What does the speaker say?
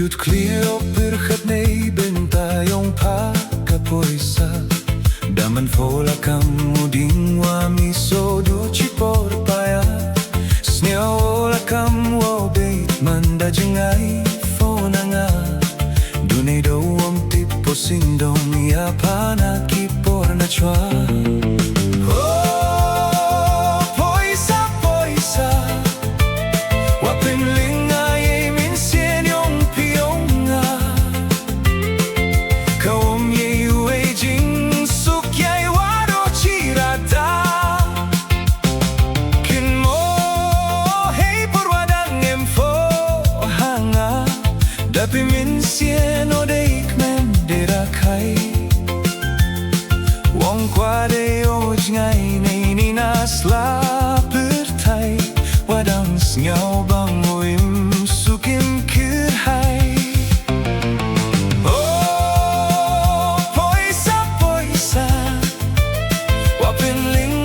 Gjut klio pyrchat nej bentayong pakapoisa Daman fola kamuding wa miso duci porpaya Snyaola kam wo beit manda jengai fonanga Dunay daw ang tipo sindong ya panaki porna chwa Oh, poisa, poisa Wa pynlynga ye mynsien yung pionga Kawom ye uwe jing suk yay wado chirata Kin mo hey porwadang emfo hanga Dapi mynsien o deik men derakai Wong kwade o jngai nei ni nasla pertai Wadang snyaw bang oim sukim kirhai Oh, poisa, poisa Wa pynlynga